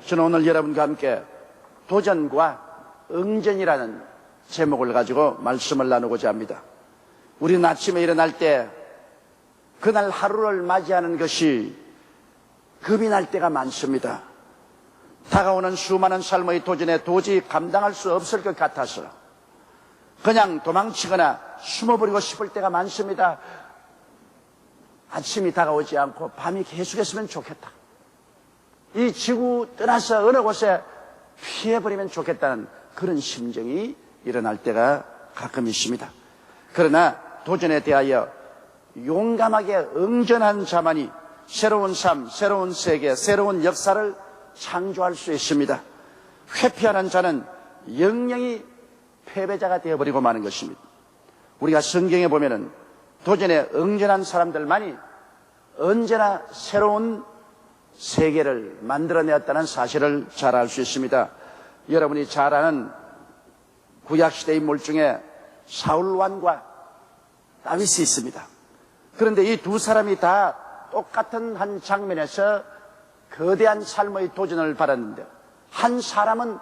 저는 오늘 여러분과 함께 도전과 응전이라는 제목을 가지고 말씀을 나누고자 합니다. 우리는 아침에 일어날 때 그날 하루를 맞이하는 것이 겁이 날 때가 많습니다. 다가오는 수많은 삶의 도전에 도저히 감당할 수 없을 것 같아서 그냥 도망치거나 숨어버리고 싶을 때가 많습니다. 아침이 다가오지 않고 밤이 계속했으면 좋겠다. 이 지구 떠나서 어느 곳에 피해버리면 좋겠다는 그런 심정이 일어날 때가 가끔 있습니다. 그러나 도전에 대하여 용감하게 응전한 자만이 새로운 삶, 새로운 세계, 새로운 역사를 창조할 수 있습니다. 회피하는 자는 영영이 패배자가 되어버리고 마는 것입니다. 우리가 성경에 보면은 도전에 응전한 사람들만이 언제나 새로운 세계를 만들어내었다는 사실을 잘 알 수 있습니다. 여러분이 잘 아는 구약시대 인물 중에 사울왕과 다윗이 있습니다. 그런데 이 두 사람이 다 똑같은 한 장면에서 거대한 삶의 도전을 받았는데 한 사람은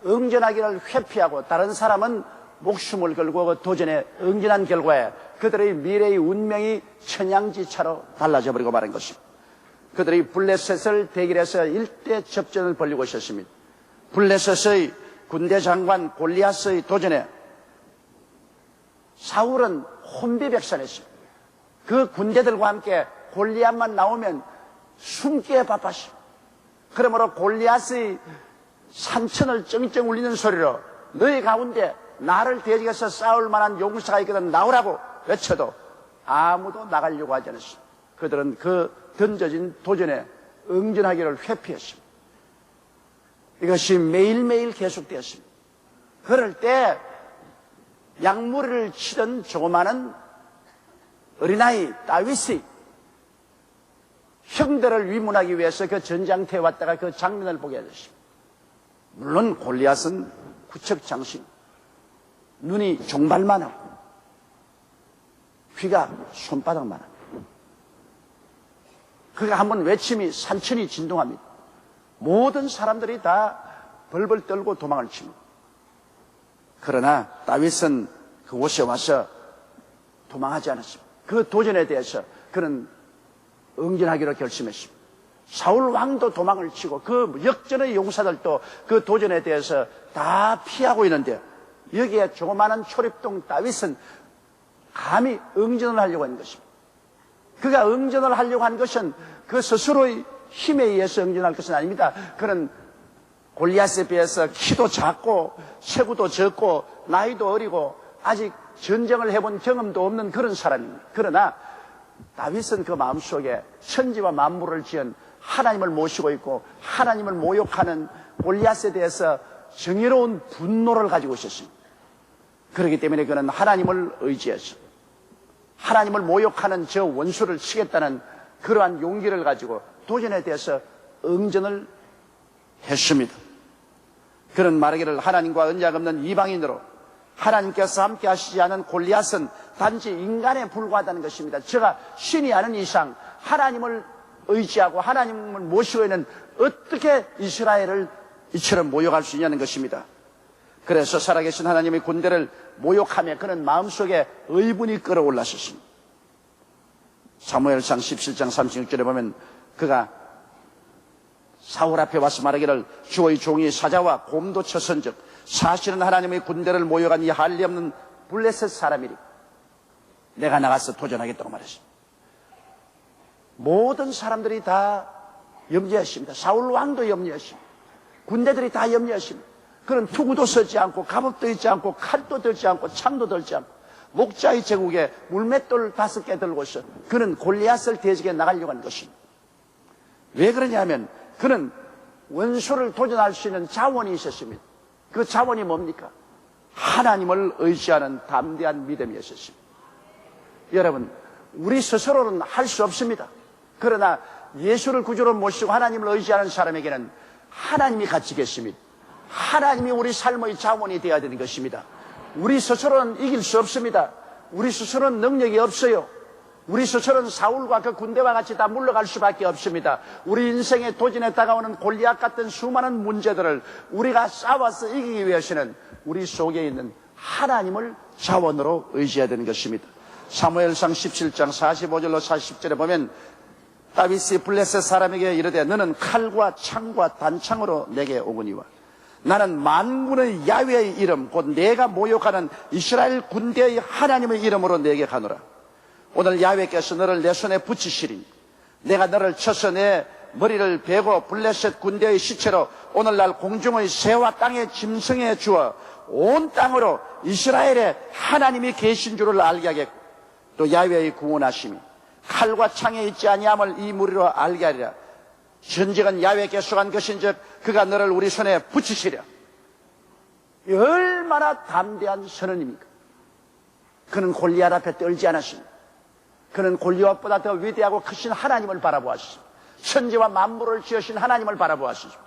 응전하기를 회피하고 다른 사람은 목숨을 걸고 그 도전에 응전한 결과에 그들의 미래의 운명이 천양지차로 달라져 버리고 마는 것입니다. 그들이 블레셋을 대결해서 일대 접전을 벌이고 있었습니다. 블레셋의 군대 장관 골리앗의 도전에 사울은 혼비백산했습니다. 그 군대들과 함께 골리앗만 나오면 숨기에 바빴습니다. 그러므로 골리앗의 산천을 쩡쩡 울리는 소리로 너희 가운데 나를 대적해서 싸울 만한 용사가 있거든 나오라고 외쳐도 아무도 나가려고 하지 않았습니다. 그들은 그 던져진 도전에 응전하기를 회피했습니다. 이것이 매일매일 계속되었습니다. 그럴 때 양무리를 치던 조그마한 어린아이 다윗이 형들을 위문하기 위해서 그 전장터에 왔다가 그 장면을 보게 되었습니다. 물론 골리앗은 구척장신, 눈이 종발만하고 귀가 손바닥만하고 그가 한번 외침이 산천이 진동합니다. 모든 사람들이 다 벌벌 떨고 도망을 칩니다. 그러나 다윗은 그곳에 와서 도망하지 않았습니다. 그 도전에 대해서 그는 응전하기로 결심했습니다. 사울 왕도 도망을 치고 그 역전의 용사들도 그 도전에 대해서 다 피하고 있는데 여기에 조그마한 초립동 다윗은 감히 응전을 하려고 하는 것입니다. 그가 응전을 하려고 한 것은 그 스스로의 힘에 의해서 응전할 것은 아닙니다. 그는 골리앗에 비해서 키도 작고 체구도 적고 나이도 어리고 아직 전쟁을 해본 경험도 없는 그런 사람입니다. 그러나 다윗은 그 마음속에 천지와 만물을 지은 하나님을 모시고 있고 하나님을 모욕하는 골리앗에 대해서 정의로운 분노를 가지고 있었습니다. 그렇기 때문에 그는 하나님을 의지해서 하나님을 모욕하는 저 원수를 치겠다는 그러한 용기를 가지고 도전에 대해서 응전을 했습니다. 그는 말하기를 하나님과 언약 없는 이방인으로 하나님께서 함께 하시지 않은 골리앗은 단지 인간에 불과하다는 것입니다. 제가 신이 아닌 이상 하나님을 의지하고 하나님을 모시고 있는 어떻게 이스라엘을 이처럼 모욕할 수 있냐는 것입니다. 그래서 살아계신 하나님의 군대를 모욕하며 그는 마음속에 의분이 끌어올랐었습니다. 사무엘상 17장 36절에 보면 그가 사울 앞에 와서 말하기를 주의 종이 사자와 곰도 쳤은즉 사실은 하나님의 군대를 모욕한 이 할례 없는 블레셋 사람이리 내가 나가서 도전하겠다고 말했습니다. 모든 사람들이 다 염려했습니다. 사울 왕도 염려했습니다. 군대들이 다 염려했습니다. 그는 투구도 쓰지 않고 갑옷도 입지 않고 칼도 들지 않고 창도 들지 않고 목자의 제국에 물맷돌 5개 들고서 그는 골리앗을 대적해 나가려고 하는 것입니다. 왜 그러냐면 그는 원수를 도전할 수 있는 자원이 있었습니다. 그 자원이 뭡니까? 하나님을 의지하는 담대한 믿음이 있었습니다. 여러분, 우리 스스로는 할 수 없습니다. 그러나 예수를 구주로 모시고 하나님을 의지하는 사람에게는 하나님이 같이 계십니다. 하나님이 우리 삶의 자원이 되어야 되는 것입니다. 우리 스스로는 이길 수 없습니다. 우리 스스로는 능력이 없어요. 우리 스스로는 사울과 그 군대와 같이 다 물러갈 수밖에 없습니다. 우리 인생의 도전에 다가오는 골리앗 같은 수많은 문제들을 우리가 싸워서 이기기 위해서는 우리 속에 있는 하나님을 자원으로 의지해야 되는 것입니다. 사무엘상 17장 45절로 40절에 보면 다윗이 블레셋 사람에게 이르되 너는 칼과 창과 단창으로 내게 오거니와 나는 만군의 야훼의 이름 곧 내가 모욕하는 이스라엘 군대의 하나님의 이름으로 내게 가노라. 오늘 야훼께서 너를 내 손에 붙이시리니 내가 너를 쳐서 내 머리를 베고 블레셋 군대의 시체로 오늘날 공중의 새와 땅의 짐승에 주어 온 땅으로 이스라엘의 하나님이 계신 줄을 알게 하겠고 또 야훼의 구원하심이 칼과 창에 있지 아니함을 이 무리로 알게 하리라. 전쟁은 야훼께서 한 것인즉 그가 너를 우리 손에 붙이시랴. 얼마나 담대한 선언입니까? 그는 골리앗 앞에 떨지 않았습니다. 그는 골리앗보다 더 위대하고 크신 하나님을 바라보았습니다. 천지와 만물을 지으신 하나님을 바라보았습니다.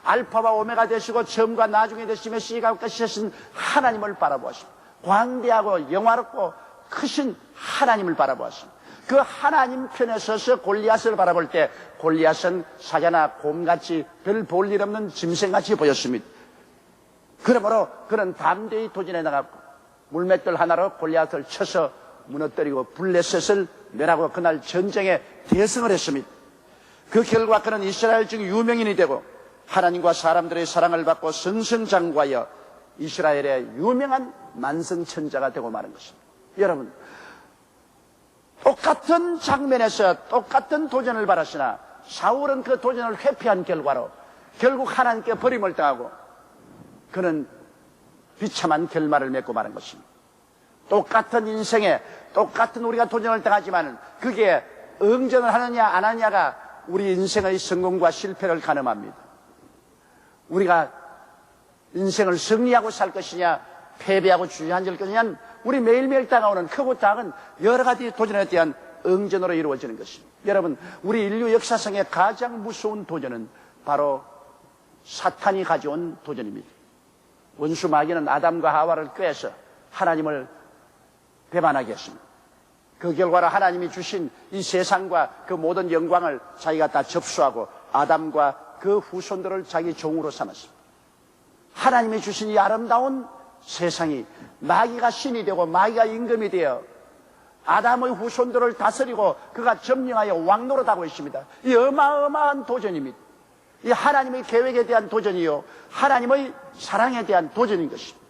알파와 오메가 되시고 처음과 나중에 되시며 시가 끝이 되신 하나님을 바라보았습니다. 광대하고 영화롭고 크신 하나님을 바라보았습니다. 그 하나님 편에 서서 골리앗을 바라볼 때 골리앗은 사자나 곰같이 별 볼 일 없는 짐승같이 보였습니다. 그러므로 그는 담대히 도전해 나갔고 물맷돌 하나로 골리앗을 쳐서 무너뜨리고 블레셋을 멸하고 그날 전쟁에 대승을 했습니다. 그 결과 그는 이스라엘 중 유명인이 되고 하나님과 사람들의 사랑을 받고 승승장구하여 이스라엘의 유명한 만성천자가 되고 마는 것입니다. 여러분, 똑같은 장면에서 똑같은 도전을 받았으나 사울은 그 도전을 회피한 결과로 결국 하나님께 버림을 당하고 그는 비참한 결말을 맺고 마는 것입니다. 똑같은 인생에 똑같은 우리가 도전을 당하지만 그게 응전을 하느냐 안 하느냐가 우리 인생의 성공과 실패를 가늠합니다. 우리가 인생을 승리하고 살 것이냐 패배하고 주저앉을 것이냐 우리 매일매일 다가오는 크고 작은 여러 가지 도전에 대한 응전으로 이루어지는 것입니다. 여러분, 우리 인류 역사상의 가장 무서운 도전은 바로 사탄이 가져온 도전입니다. 원수 마귀는 아담과 하와를 꾀해서 하나님을 배반하게 했습니다. 그 결과로 하나님이 주신 이 세상과 그 모든 영광을 자기가 다 접수하고 아담과 그 후손들을 자기 종으로 삼았습니다. 하나님이 주신 이 아름다운 세상이 마귀가 신이 되고 마귀가 임금이 되어 아담의 후손들을 다스리고 그가 점령하여 왕노릇하고 있습니다. 이 어마어마한 도전입니다. 이 하나님의 계획에 대한 도전이요 하나님의 사랑에 대한 도전인 것입니다.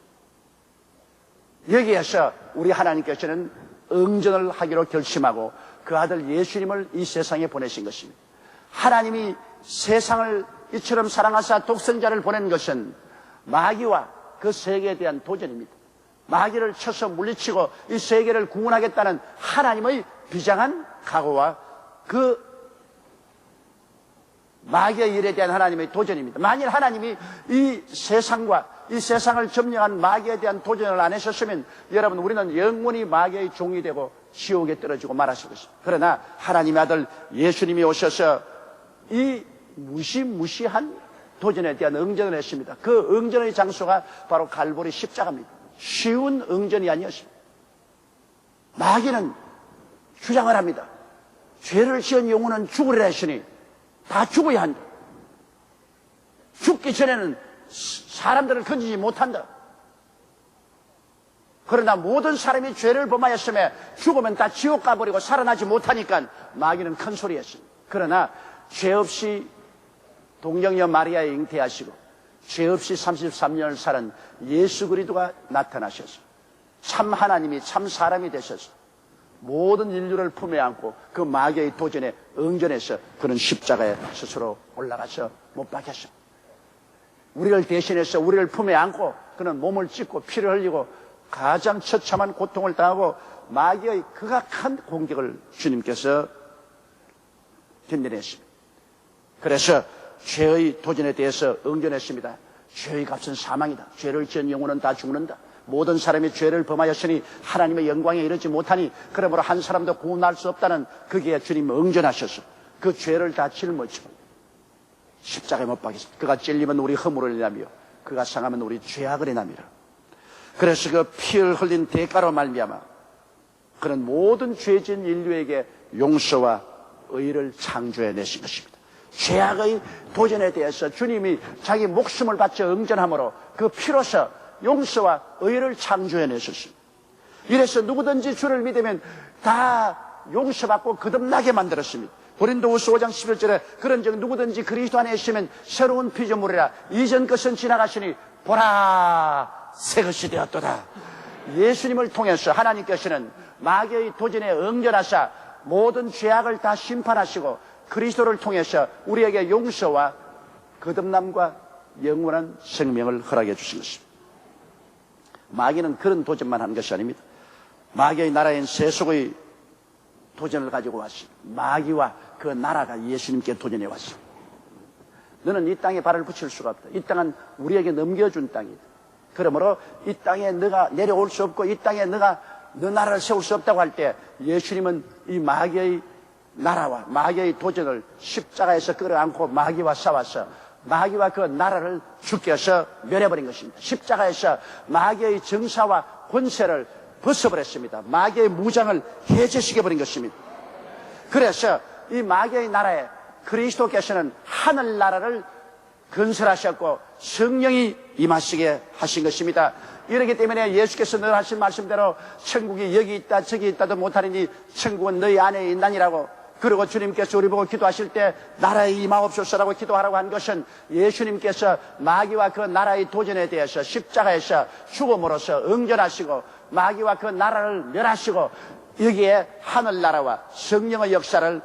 여기에서 우리 하나님께서는 응전을 하기로 결심하고 그 아들 예수님을 이 세상에 보내신 것입니다. 하나님이 세상을 이처럼 사랑하사 독생자를 보낸 것은 마귀와 그 세계에 대한 도전입니다. 마귀를 쳐서 물리치고 이 세계를 구원하겠다는 하나님의 비장한 각오와 그 마귀의 일에 대한 하나님의 도전입니다. 만일 하나님이 이 세상과 이 세상을 점령한 마귀에 대한 도전을 안 하셨으면 여러분 우리는 영원히 마귀의 종이 되고 지옥에 떨어지고 말았을 것입니다. 그러나 하나님의 아들 예수님이 오셔서 이 무시무시한 도전에 대한 응전을 했습니다. 그 응전의 장소가 바로 갈보리 십자가입니다. 쉬운 응전이 아니었습니다. 마귀는 주장을 합니다. 죄를 지은 영혼은 죽으리라 했으니 다 죽어야 한다. 죽기 전에는 사람들을 건지지 못한다. 그러나 모든 사람이 죄를 범하였음에 죽으면 다 지옥 가버리고 살아나지 못하니까 마귀는 큰 소리 했습니다. 그러나 죄 없이 동정녀 마리아에 잉태하시고 죄 없이 33년을 살은 예수 그리스도가 나타나셔서 참 하나님이 참 사람이 되셔서 모든 인류를 품에 안고 그 마귀의 도전에 응전해서 그는 십자가에 스스로 올라가서 못 박혔습니다. 우리를 대신해서 우리를 품에 안고 그는 몸을 찢고 피를 흘리고 가장 처참한 고통을 당하고 마귀의 극악한 공격을 주님께서 견뎌냈습니다. 그래서 죄의 도전에 대해서 응전했습니다. 죄의 값은 사망이다. 죄를 지은 영혼은 다 죽는다. 모든 사람이 죄를 범하였으니 하나님의 영광에 이르지 못하니 그러므로 한 사람도 구원할 수 없다는 거기에 주님 응전하셔서 그 죄를 다 짊어지고 십자가에 못 박혔습니다. 그가 찔리면 우리 허물을 인하며 그가 상하면 우리 죄악을 인함이라. 그래서 그 피를 흘린 대가로 말미암아 그는 모든 죄진 인류에게 용서와 의를 창조해내신 것입니다. 죄악의 도전에 대해서 주님이 자기 목숨을 바쳐 응전함으로 그 피로서 용서와 의를 창조해내셨습니다. 이래서 누구든지 주를 믿으면 다 용서받고 거듭나게 만들었습니다. 고린도후서 5장 11절에 그런즉 누구든지 그리스도 안에 있으면 새로운 피조물이라 이전 것은 지나가시니 보라 새 것이 되었도다. 예수님을 통해서 하나님께서는 마귀의 도전에 응전하사 모든 죄악을 다 심판하시고 그리스도를 통해서 우리에게 용서와 거듭남과 영원한 생명을 허락해 주신 것입니다. 마귀는 그런 도전만 한 것이 아닙니다. 마귀의 나라인 세속의 도전을 가지고 왔습니다. 마귀와 그 나라가 예수님께 도전해 왔습니다. 너는 이 땅에 발을 붙일 수가 없다. 이 땅은 우리에게 넘겨준 땅이다. 그러므로 이 땅에 너가 내려올 수 없고 이 땅에 너가 너 나라를 세울 수 없다고 할 때 예수님은 이 마귀의 나라와 마귀의 도전을 십자가에서 끌어안고 마귀와 싸워서 마귀와 그 나라를 죽게 해서 멸해버린 것입니다. 십자가에서 마귀의 정사와 권세를 벗어버렸습니다. 마귀의 무장을 해제시켜버린 것입니다. 그래서 이 마귀의 나라에 그리스도께서는 하늘나라를 건설하셨고 성령이 임하시게 하신 것입니다. 이렇기 때문에 예수께서 늘 하신 말씀대로 천국이 여기 있다 저기 있다도 못하리니 천국은 너희 안에 있나니라고, 그리고 주님께서 우리 보고 기도하실 때 나라에 임하옵소서라고 기도하라고 한 것은 예수님께서 마귀와 그 나라의 도전에 대해서 십자가에서 죽음으로써 응전하시고 마귀와 그 나라를 멸하시고 여기에 하늘나라와 성령의 역사를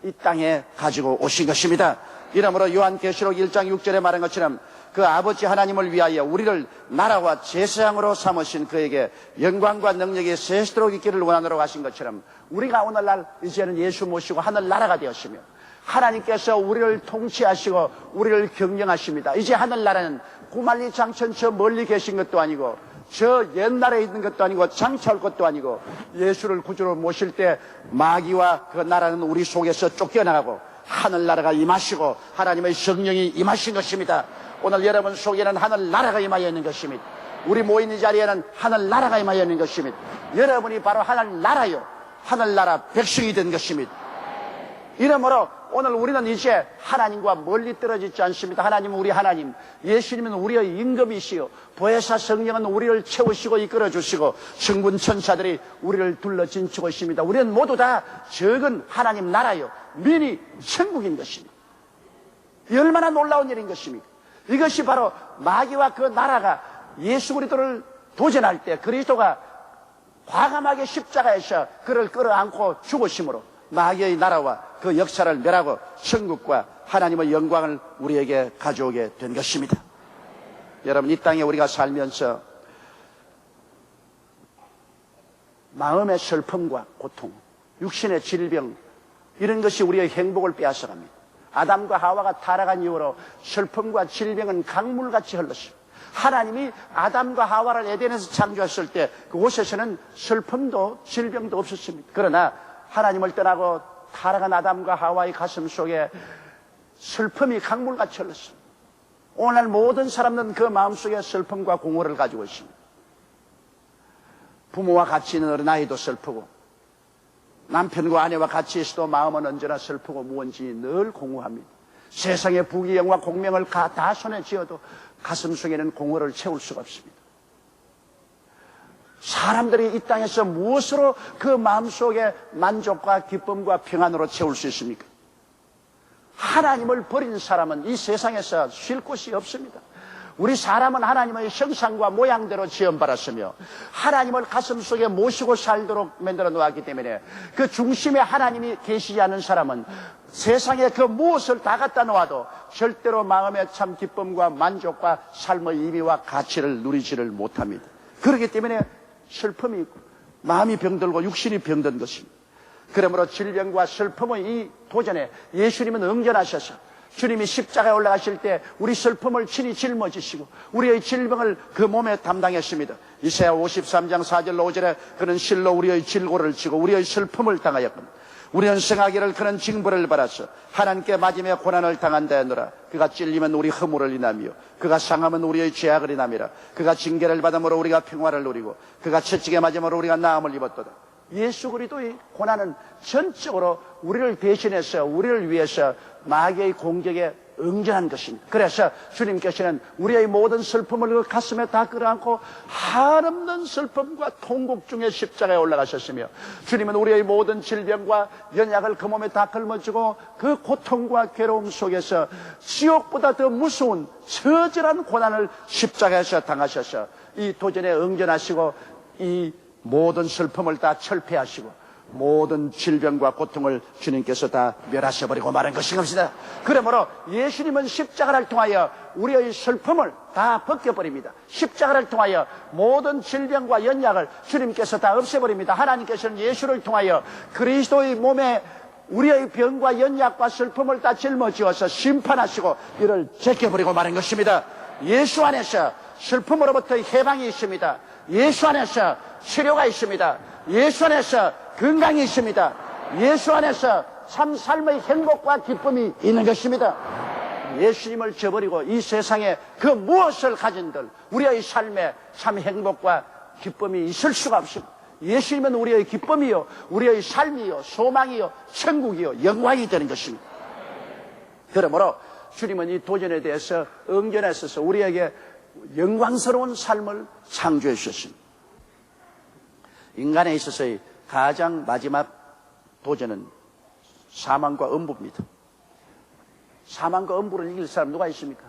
이 땅에 가지고 오신 것입니다. 이러므로 요한계시록 1장 6절에 말한 것처럼 그 아버지 하나님을 위하여 우리를 나라와 제사장으로 삼으신 그에게 영광과 능력이 세시도록 있기를 원하노라고 하신 것처럼 우리가 오늘날 이제는 예수 모시고 하늘나라가 되었으며 하나님께서 우리를 통치하시고 우리를 경영하십니다. 이제 하늘나라는 구만리 장천 저 멀리 계신 것도 아니고 저 옛날에 있는 것도 아니고 장차올 것도 아니고 예수를 구주로 모실 때 마귀와 그 나라는 우리 속에서 쫓겨나가고 하늘나라가 임하시고 하나님의 성령이 임하신 것입니다. 오늘 여러분 속에는 하늘나라가 임하여 있는 것입니다. 우리 모인 이 자리에는 하늘나라가 임하여 있는 것입니다. 여러분이 바로 하늘나라요, 하늘나라 백성이 된 것입니다. 이러므로 오늘 우리는 이제 하나님과 멀리 떨어지지 않습니다. 하나님은 우리 하나님, 예수님은 우리의 임금이시요 보혜사 성령은 우리를 채우시고 이끌어 주시고 성군 천사들이 우리를 둘러 진치고 있습니다. 우리는 모두 다 적은 하나님 나라요 민이 천국인 것입니다. 이 얼마나 놀라운 일인 것입니까? 이것이 바로 마귀와 그 나라가 예수 그리스도를 도전할 때 그리스도가 과감하게 십자가에서 그를 끌어안고 죽으심으로 마귀의 나라와 그 역사를 멸하고 천국과 하나님의 영광을 우리에게 가져오게 된 것입니다. 여러분, 이 땅에 우리가 살면서 마음의 슬픔과 고통, 육신의 질병, 이런 것이 우리의 행복을 빼앗아갑니다. 아담과 하와가 타락한 이후로 슬픔과 질병은 강물같이 흘렀습니다. 하나님이 아담과 하와를 에덴에서 창조했을 때 그곳에서는 슬픔도 질병도 없었습니다. 그러나 하나님을 떠나고 타락한 아담과 하와의 가슴 속에 슬픔이 강물같이 흘렀습니다. 오늘 모든 사람들은 그 마음속에 슬픔과 공허를 가지고 있습니다. 부모와 같이 있는 어린아이도 슬프고 남편과 아내와 같이 있어도 마음은 언제나 슬프고 무언지 늘 공허합니다. 세상의 부귀영화 공명을 다 손에 쥐어도 가슴 속에는 공허를 채울 수가 없습니다. 사람들이 이 땅에서 무엇으로 그 마음속에 만족과 기쁨과 평안으로 채울 수 있습니까? 하나님을 버린 사람은 이 세상에서 쉴 곳이 없습니다. 우리 사람은 하나님의 형상과 모양대로 지음받았으며 하나님을 가슴속에 모시고 살도록 만들어 놓았기 때문에 그 중심에 하나님이 계시지 않은 사람은 세상에 그 무엇을 다 갖다 놓아도 절대로 마음의 참 기쁨과 만족과 삶의 의미와 가치를 누리지를 못합니다. 그렇기 때문에 슬픔이 있고 마음이 병들고 육신이 병든 것입니다. 그러므로 질병과 슬픔의 이 도전에 예수님은 응전하셔서 주님이 십자가에 올라가실 때 우리 슬픔을 친히 짊어지시고 우리의 질병을 그 몸에 담당했습니다. 이사야 53장 4절로 5절에 그는 실로 우리의 질고를 지고 우리의 슬픔을 당하였거든 우리는 생하기를 그는 징벌을 받았어 하나님께 맞으며 고난을 당한다 하노라. 그가 찔리면 우리 허물을 인하며 그가 상하면 우리의 죄악을 인함이라. 그가 징계를 받음으로 우리가 평화를 누리고 그가 채찍에 맞음으로 우리가 나음을 입었도다. 예수 그리스도의 고난은 전적으로 우리를 대신해서 우리를 위해서 마귀의 공격에 응전한 것입니다. 그래서 주님께서는 우리의 모든 슬픔을 그 가슴에 다 끌어안고 한없는 슬픔과 통곡 중에 십자가에 올라가셨으며, 주님은 우리의 모든 질병과 연약을 그 몸에 다 걸머쥐고 그 고통과 괴로움 속에서 지옥보다 더 무서운 처절한 고난을 십자가에서 당하셔서 이 도전에 응전하시고 이 모든 슬픔을 다 철폐하시고 모든 질병과 고통을 주님께서 다 멸하셔버리고 말한 것입니다. 그러므로 예수님은 십자가를 통하여 우리의 슬픔을 다 벗겨버립니다. 십자가를 통하여 모든 질병과 연약을 주님께서 다 없애버립니다. 하나님께서는 예수를 통하여 그리스도의 몸에 우리의 병과 연약과 슬픔을 다 짊어지어서 심판하시고 이를 제껴버리고 말한 것입니다. 예수 안에서 슬픔으로부터 해방이 있습니다. 예수 안에서 치료가 있습니다. 예수 안에서 건강이 있습니다. 예수 안에서 참 삶의 행복과 기쁨이 있는 것입니다. 예수님을 저버리고 이 세상에 그 무엇을 가진들 우리의 삶에 참 행복과 기쁨이 있을 수가 없습니다. 예수님은 우리의 기쁨이요, 우리의 삶이요, 소망이요, 천국이요, 영광이 되는 것입니다. 그러므로 주님은 이 도전에 대해서 응전하셔서 우리에게 영광스러운 삶을 창조해 주셨습니다. 인간에 있어서의 가장 마지막 도전은 사망과 음부입니다. 사망과 음부를 이길 사람 누가 있습니까?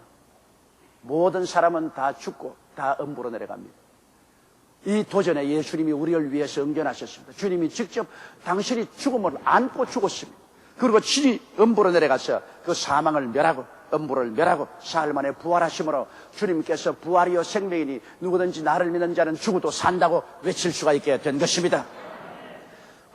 모든 사람은 다 죽고 다 음부로 내려갑니다. 이 도전에 예수님이 우리를 위해서 응전하셨습니다. 주님이 직접 당신이 죽음을 안고 죽었습니다. 그리고 친히 음부로 내려가서 그 사망을 멸하고 음부를 멸하고 사흘 만에 부활하심으로 주님께서 부활이요 생명이니 누구든지 나를 믿는 자는 죽어도 산다고 외칠 수가 있게 된 것입니다.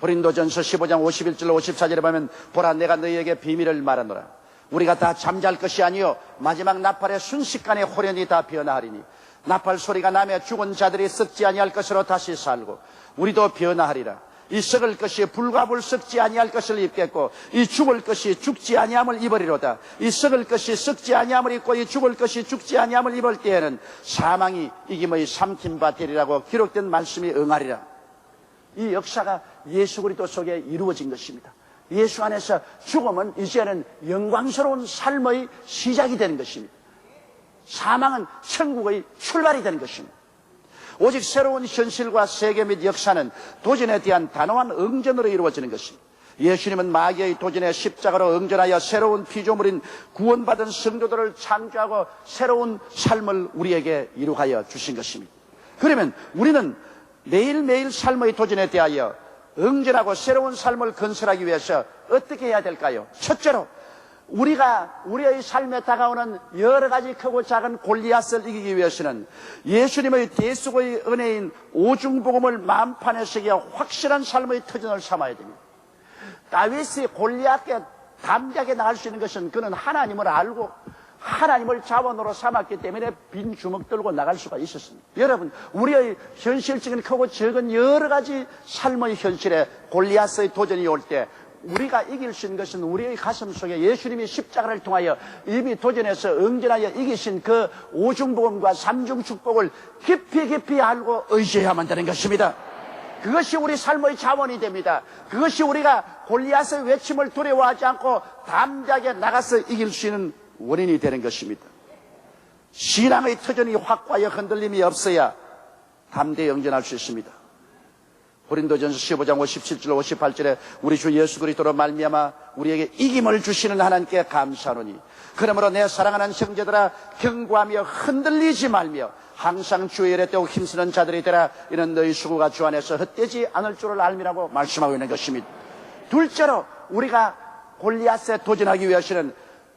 고린도전서 15장 51절 54절에 보면 보라 내가 너희에게 비밀을 말하노라. 우리가 다 잠잘 것이 아니요 마지막 나팔의 순식간에 호련히 다 변화하리니 나팔 소리가 나며 죽은 자들이 썩지 아니할 것으로 다시 살고 우리도 변화하리라. 이 썩을 것이 불과 썩지 아니할 것을 입겠고 이 죽을 것이 죽지 아니함을 입으리로다. 이 썩을 것이 썩지 아니함을 입고 이 죽을 것이 죽지 아니함을 입을 때에는 사망이 이김의 삼킴바 되리라고 기록된 말씀이 응하리라. 이 역사가 예수 그리스도 속에 이루어진 것입니다. 예수 안에서 죽음은 이제는 영광스러운 삶의 시작이 되는 것입니다. 사망은 천국의 출발이 되는 것입니다. 오직 새로운 현실과 세계 및 역사는 도전에 대한 단호한 응전으로 이루어지는 것입니다. 예수님은 마귀의 도전에 십자가로 응전하여 새로운 피조물인 구원받은 성도들을 창조하고 새로운 삶을 우리에게 이루하여 주신 것입니다. 그러면 우리는 매일매일 삶의 도전에 대하여 응전하고 새로운 삶을 건설하기 위해서 어떻게 해야 될까요? 첫째로 우리가 우리의 삶에 다가오는 여러 가지 크고 작은 골리앗을 이기기 위해서는 예수님의 대수고의 은혜인 오중복음을 마음판에 새겨 확실한 삶의 터전을 삼아야 됩니다. 다윗이 골리앗께 담대하게 나갈 수 있는 것은 그는 하나님을 알고 하나님을 자원으로 삼았기 때문에 빈 주먹 들고 나갈 수가 있었습니다. 여러분, 우리의 현실적인 크고 작은 여러 가지 삶의 현실에 골리앗의 도전이 올 때 우리가 이길 수 있는 것은 우리의 가슴 속에 예수님이 십자가를 통하여 이미 도전해서 응전하여 이기신 그 오중복음과 삼중축복을 깊이 알고 의지해야만 되는 것입니다. 그것이 우리 삶의 자원이 됩니다. 그것이 우리가 골리앗의 외침을 두려워하지 않고 담대하게 나가서 이길 수 있는 원인이 되는 것입니다. 신앙의 터전이 확고하여 흔들림이 없어야 담대히 응전할 수 있습니다. 고린도전서 15장 57절 58절에 우리 주 예수 그리스도로 말미암아 우리에게 이김을 주시는 하나님께 감사하노니 그러므로 내 사랑하는 형제들아 경고하며 흔들리지 말며 항상 주의 일에 떼고 힘쓰는 자들이 되라. 이는 너희 수고가 주 안에서 헛되지 않을 줄을 알미라고 말씀하고 있는 것입니다. 둘째로 우리가 골리앗에 도전하기 위해서는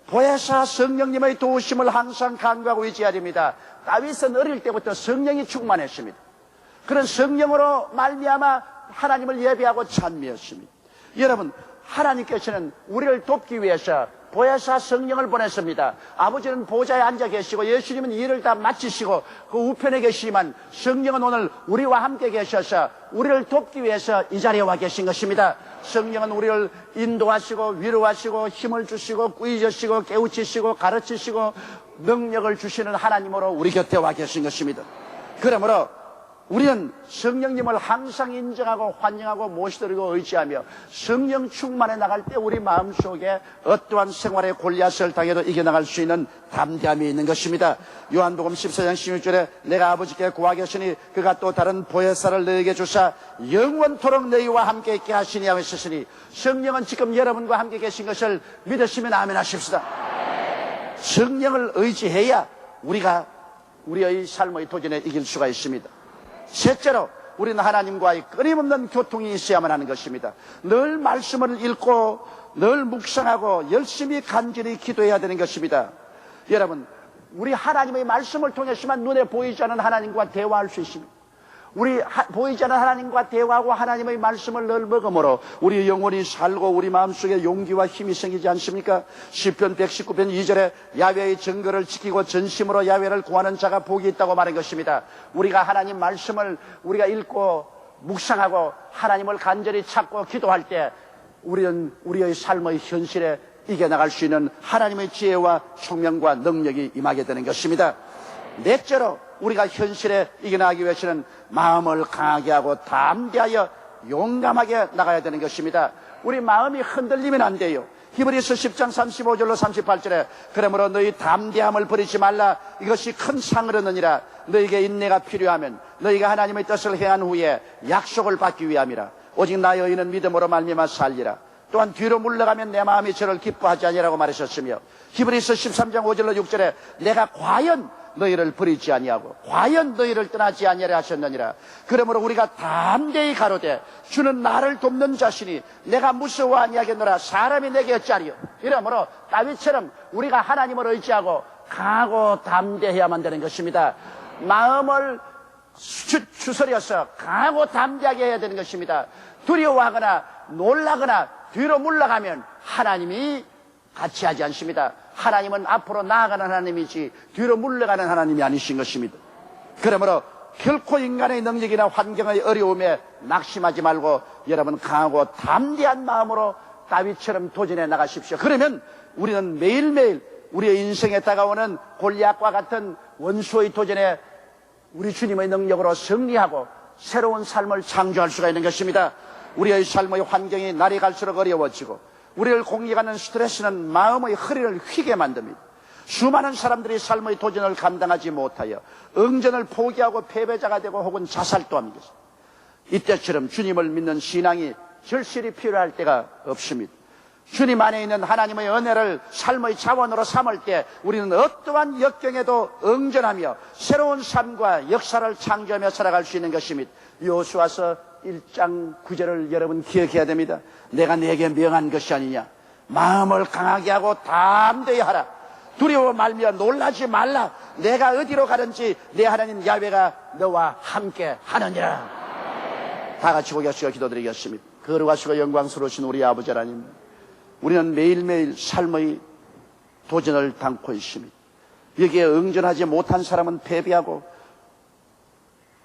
보혜사 성령님의 도우심을 항상 간구하고 의지해야 됩니다. 다윗은 어릴 때부터 성령이 충만했습니다. 그런 성령으로 말미암아 하나님을 예배하고 찬미했습니다. 여러분, 하나님께서는 우리를 돕기 위해서 보혜사 성령을 보냈습니다. 아버지는 보좌에 앉아 계시고 예수님은 일을 다 마치시고 그 우편에 계시지만 성령은 오늘 우리와 함께 계셔서 우리를 돕기 위해서 이 자리에 와 계신 것입니다. 성령은 우리를 인도하시고 위로하시고 힘을 주시고 꾸짖으시고 깨우치시고 가르치시고 능력을 주시는 하나님으로 우리 곁에 와 계신 것입니다. 그러므로 우리는 성령님을 항상 인정하고 환영하고 모시드리고 의지하며 성령 충만해 나갈 때 우리 마음속에 어떠한 생활의 골리앗을 당해도 이겨나갈 수 있는 담대함이 있는 것입니다. 요한복음 14장 16절에 내가 아버지께 구하겠으니 그가 또 다른 보혜사를 너에게 주사 영원토록 너희와 함께 있게 하시니 하고 있으시니, 성령은 지금 여러분과 함께 계신 것을 믿으시면 아멘 하십시다. 성령을 의지해야 우리가 우리의 삶의 도전에 이길 수가 있습니다. 셋째로, 우리는 하나님과의 끊임없는 교통이 있어야만 하는 것입니다. 늘 말씀을 읽고 늘 묵상하고 열심히 간절히 기도해야 되는 것입니다. 여러분, 우리 하나님의 말씀을 통해서만 눈에 보이지 않는 하나님과 대화할 수 있습니다. 우리 보이지 않는 하나님과 대화하고 하나님의 말씀을 늘 먹음으로 우리 영혼이 살고 우리 마음속에 용기와 힘이 생기지 않습니까? 시편 119편 2절에 야훼의 증거를 지키고 전심으로 야훼를 구하는 자가 복이 있다고 말한 것입니다. 우리가 하나님 말씀을 우리가 읽고 묵상하고 하나님을 간절히 찾고 기도할 때 우리는 우리의 삶의 현실에 이겨나갈 수 있는 하나님의 지혜와 총명과 능력이 임하게 되는 것입니다. 넷째로, 우리가 현실에 이겨나가기 위해서는 마음을 강하게 하고 담대하여 용감하게 나가야 되는 것입니다. 우리 마음이 흔들리면 안 돼요. 히브리서 10장 35절로 38절에 그러므로 너희 담대함을 버리지 말라. 이것이 큰 상을 얻느니라. 너희에게 인내가 필요하면 너희가 하나님의 뜻을 행한 후에 약속을 받기 위함이라. 오직 나의 의인은 믿음으로 말미암아 살리라. 또한 뒤로 물러가면 내 마음이 저를 기뻐하지 아니하라고 말하셨으며, 히브리서 13장 5절로 6절에 내가 과연 너희를 버리지 아니하고 과연 너희를 떠나지 아니하려 하셨느니라. 그러므로 우리가 담대히 가로되 주는 나를 돕는 자시니 내가 무서워 아니하겠노라. 사람이 내게 어찌하리요. 이러므로 다윗처럼 우리가 하나님을 의지하고 강하고 담대해야만 되는 것입니다. 마음을 추스려서 강하고 담대하게 해야 되는 것입니다. 두려워하거나 놀라거나 뒤로 물러가면 하나님이 같이 하지 않습니다. 하나님은 앞으로 나아가는 하나님이지 뒤로 물러가는 하나님이 아니신 것입니다. 그러므로 결코 인간의 능력이나 환경의 어려움에 낙심하지 말고 여러분 강하고 담대한 마음으로 다윗처럼 도전해 나가십시오. 그러면 우리는 매일매일 우리의 인생에 다가오는 골리앗과 같은 원수의 도전에 우리 주님의 능력으로 승리하고 새로운 삶을 창조할 수가 있는 것입니다. 우리의 삶의 환경이 날이 갈수록 어려워지고 우리를 공격하는 스트레스는 마음의 허리를 휘게 만듭니다. 수많은 사람들이 삶의 도전을 감당하지 못하여 응전을 포기하고 패배자가 되고 혹은 자살도 합니다. 이때처럼 주님을 믿는 신앙이 절실히 필요할 때가 없습니다. 주님 안에 있는 하나님의 은혜를 삶의 자원으로 삼을 때 우리는 어떠한 역경에도 응전하며 새로운 삶과 역사를 창조하며 살아갈 수 있는 것입니다. 여호수아서 1장 9절을 여러분 기억해야 됩니다. 내가 네게 명한 것이 아니냐. 마음을 강하게 하고 담대히 하라. 두려워 말며 놀라지 말라. 내가 어디로 가든지 내 하나님 야훼가 너와 함께 하느니라. 다 같이 고개 숙여 기도드리겠습니다. 거룩하시고 영광스러우신 우리 아버지 하나님, 우리는 매일매일 삶의 도전을 당고 있습니다. 여기에 응전하지 못한 사람은 패배하고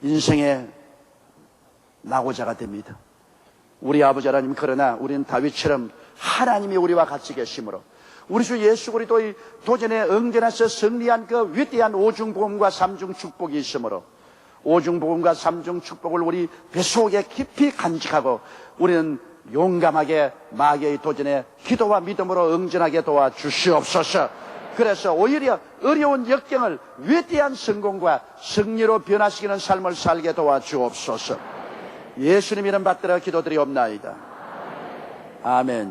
인생의 낙오자가 됩니다. 우리 아버지 하나님, 그러나 우리는 다윗처럼 하나님이 우리와 같이 계심으로 우리 주 예수 그리스도의 도전에 응전해서 승리한 그 위대한 오중복음과 삼중 축복이 있으므로 오중복음과 삼중 축복을 우리 뱃속에 깊이 간직하고 우리는 용감하게 마귀의 도전에 기도와 믿음으로 응전하게 도와주시옵소서. 그래서 오히려 어려운 역경을 위대한 성공과 승리로 변화시키는 삶을 살게 도와주옵소서. 예수님 이름 받들어 기도드리옵나이다. 아멘.